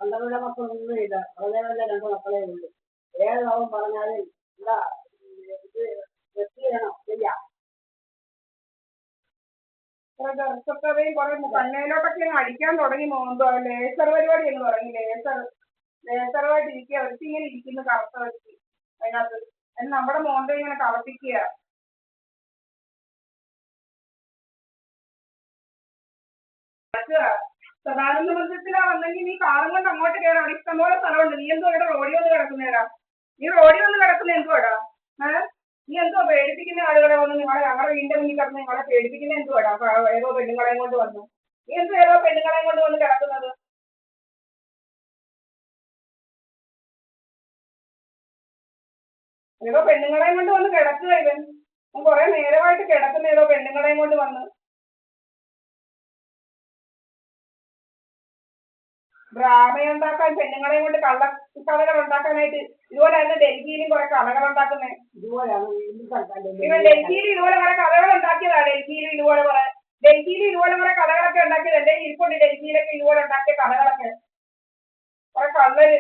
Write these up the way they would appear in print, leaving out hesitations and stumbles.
പന്ത്രണ്ട് മക്കളൊന്നും ഇല്ല, വളരെ രണ്ട് മക്കളെ ഉള്ളൂ. ഏത് ലോകം പറഞ്ഞാലും എന്താ ഇത് ചെയ്യണം ചെയ്യാം. കണ്ണയിലോട്ടൊക്കെ അടിക്കാൻ തുടങ്ങി നോക്കുമ്പോ ലേസർ പരിപാടി എന്ന് പറഞ്ഞു. ലേസറുമായിട്ട് ഇരിക്കുക, അവർക്ക് ഇങ്ങനെ ഇരിക്കുന്നു കറുത്ത വെച്ച് അതിനകത്ത്. അത് നമ്മുടെ മോന്ത ഇങ്ങനെ കളപ്പിക്കുക. സദാനന്ദ മന്ദിരത്തിലാ വന്നെങ്കിൽ നീ കാറും കൊണ്ട് അങ്ങോട്ട് കയറാം, അവിടെ ഇഷ്ടംപോലെ സ്ഥലമുണ്ട്. നീ എന്തോ ഇവിടെ റോഡിൽ വന്ന് കിടക്കുന്നേരാ? നീ റോഡിൽ വന്ന് കിടക്കുന്ന എന്തുവാടാ? നീ എന്തോ പേടിപ്പിക്കുന്ന ആളുകളെ വന്ന് ഞങ്ങളുടെ വീടിന്റെ മുന്നിൽ കിടന്ന് നിങ്ങളെ പേടിപ്പിക്കുന്ന എന്തുവാടാ? ഏതോ പെണ്ണുങ്ങളെയും കൊണ്ട് വന്നു. നീ എന്തോ ഏതോ പെണ്ണുങ്ങളെയും കൊണ്ട് വന്ന് കിടക്കുന്നത്? ഏതോ പെണ്ണുങ്ങളെയും കൊണ്ട് വന്ന് കിടക്കുക ഇവൻ. കുറെ നേരമായിട്ട് കിടക്കുന്ന ഏതോ പെണ്ണുങ്ങളെയും കൊണ്ട് വന്ന്. ഡ്രാമയുണ്ടാക്കാൻ, പെണ്ണുങ്ങളെയും കൊണ്ട് കള്ളക്കഥകൾ ഉണ്ടാക്കാനായിട്ട്. ഇതുപോലെയായിരുന്നു ഡൽഹിയിലും കുറെ കഥകൾ ഉണ്ടാക്കുന്നത്. ഇവൻ ഡൽഹിയിൽ ഇതുപോലെ കുറെ കഥകൾ ഉണ്ടാക്കിയതാ. ഡൽഹിയിലും ഇതുപോലെ കുറെ കഥകളൊക്കെ ഉണ്ടാക്കിയത്. എന്റെ ഇരിപ്പുണ്ട് ഡൽഹിയിലൊക്കെ ഇതുപോലെ ഉണ്ടാക്കിയ കഥകളൊക്കെ. കുറെ കള്ളര്.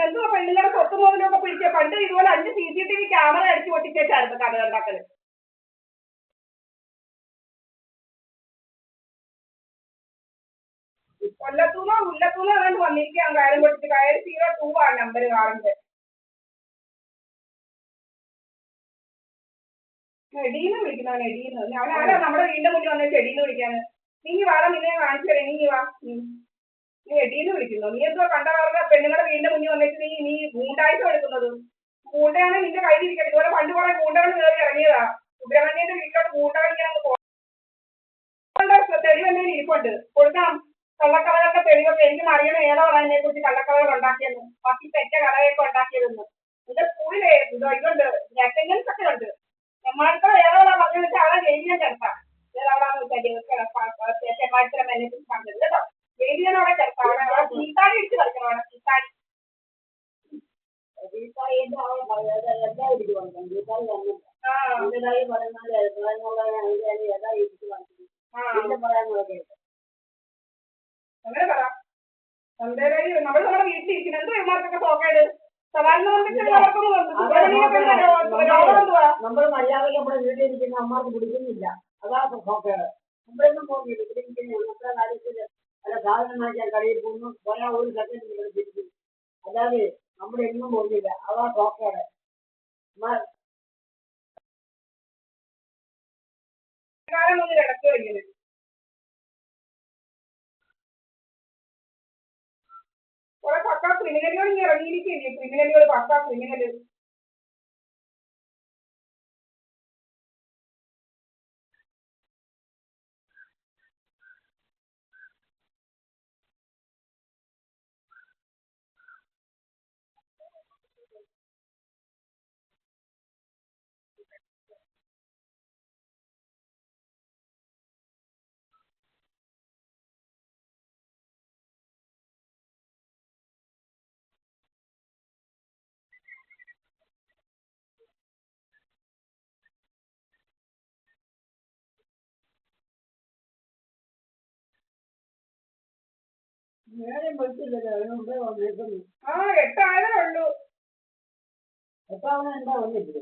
എന്തുവാ പെണ്ണുങ്ങളെ സ്വത്ത് മുതലൊക്കെ പിടിച്ച? പണ്ട് ഇതുപോലെ 5 CCTV ക്യാമറ അടിച്ചു പൊട്ടിച്ചേച്ചായിരുന്നു കഥകൾ ഉണ്ടാക്കല്. കൊല്ലത്തൂന്നോ മുല്ലത്തൂന്നോ ഏതാണ്ട് വന്നിരിക്കുകയാണ് കാര്യം കൊടുത്തിട്ട്. കയറി 02 ആണ് നമ്പർ കാറിന്റെ. എടീന്ന് വിളിക്കുന്നവൻ, എടീന്ന്. ഞാനാരാ നമ്മുടെ വീടിന്റെ മുന്നിൽ വന്ന ചെടീന്ന് വിളിക്കാന്? നീ വാടാ, നിന്നെ കാണിച്ചു തരാം. നീ വാ. നീ എടീന്ന് വിളിക്കുന്നു. നീ എന്തോ കണ്ടവരുടെ പെണ്ണുങ്ങളുടെ വീടിന്റെ മുന്നിൽ വന്നിട്ട് നീ ഗൂണ്ടായിട്ട് എടുക്കുന്നത്? ഗൂണ്ടയാണ് നിന്റെ കയ്യിലിരിക്കട്ടെ. ഇതുപോലെ പണ്ട് കുറെ ഗൂണ്ടകൾ കയറി ഇറങ്ങിയതാ. സുബ്രഹ്മണ്യന്റെ വീട്ടിലോട്ട് ഗൂണ്ടകൾ ഇങ്ങനെ തെളിവ് എന്തെങ്കിലും ഇരിപ്പുണ്ട്, കൊടുക്കണം. കള്ളക്കഥകളുടെ തെളിവൊക്കെ എനിക്ക് അറിയണം. ഏതാണ് അതിനെ കുറിച്ച് കള്ളക്കഥകൾ ഉണ്ടാക്കിയെന്ന്, ബാക്കി തെറ്റ കഥയൊക്കെ ഉണ്ടാക്കിയതെന്ന്. എന്റെ സ്കൂളിലെ ഇതുണ്ട്, അറ്റൻഡൻസ് ഒക്കെ ഉണ്ട്. ചെമ്മാഴ്ത്തറ ഏതോടാ പറഞ്ഞു വെച്ചാൽ അവളെ ജയിലിനെ ചേർത്താം. ഏതാവളാന്ന് വെച്ചാൽ ചെമ്മാഴ്ത്തറ എന്നെ കുറിച്ച് പറഞ്ഞത് കേട്ടോ. ജയിലിനെ അവിടെ ചേർത്താം. അവിടെ ചീത്താടി ഇടിച്ച് കളിക്കണം. അവിടെ ചീത്താടി അങ്ങനെ പറ. നമ്മൾ നമ്മുടെ വീട്ടിലിരിക്കുന്നത് എന്ത് ഇവന്മാർക്കൊക്കെ പോക്കേട്? നമ്മൾ മര്യാദയ്ക്ക് നമ്മുടെ വീട്ടിലിരിക്കുന്ന അമ്മമാർക്ക് പിടിക്കുന്നില്ല. അതാണ് പോക്കേട്. നമ്മളൊന്നും പോകില്ല. ഇവിടെ നമ്മുടെ കാര്യത്തിൽ അല്ല സാധനം വാങ്ങിക്കാൻ കടയിൽ പോകുന്നു, പോയാൽ ഒരു സെക്കൻഡ് പിടിക്കും. അല്ലാതെ നമ്മളെങ്ങും പോകുന്നില്ല. അതാ പോക്കേട്. കിടക്കുക ഇങ്ങനെ. കുറെ പക്കാ ക്രിമിനലുകൾ ഇങ്ങനെ ഇറങ്ങിയിരിക്കില്ലേ? ക്രിമിനലുകൾ, പക്കാ ക്രിമിനല്. നേരം വെച്ചില്ലല്ലോ, അതിനുമ്പേ വന്നേക്കുന്നു. 8 ആയതേ ഉള്ളൂ. എത്താവണ എന്താ വന്നിട്ടില്ലേ?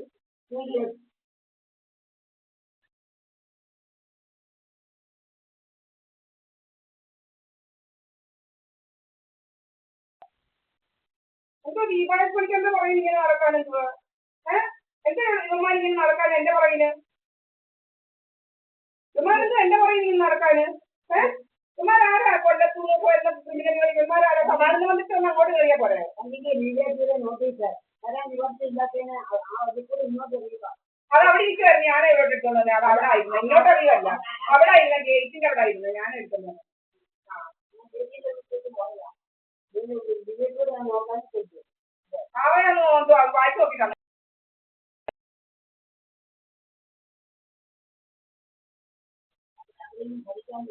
എന്തോ ദീപാവലി പൊളിക്ക് എന്താ പറയുന്നത് ഇങ്ങനെ നടക്കാൻ? എന്തുവാ എന്താ ഇവന്മാർ ഇങ്ങനെ നടക്കാൻ എന്റെ പുറകിന്? ഇവന്മാരെന്തോ എന്റെ പുറകിൽ ഇങ്ങനെ നടക്കാന്? ഇവന്മാരാരാ കൊല്ലത്തൂന്ന് പോയിരുന്ന ക്രിമിനലുകൾ? ഇവന്മാരാരാ? സമാധാനം വന്നിട്ട് ഒന്ന് അങ്ങോട്ട് കയറിയാ പോരെ? അല്ലെങ്കിൽ BJP നോട്ടീസ് വരാൻ നിവർത്തിയില്ലാത്തതിന് അതിൽ ഇങ്ങോട്ട് അറിയുക. അത് അവിടെ ഇരിക്കുവായിരുന്നു. ഞാൻ എവിടെ എടുക്കുന്നത്? അത് അവിടെ ആയിരുന്നു. ഇങ്ങോട്ട് അറിയുമല്ല, അവിടെ ആയിരുന്നു. ഗേറ്റിന്റെ അവിടെ ആയിരുന്നു ഞാൻ എടുക്കുന്നത്.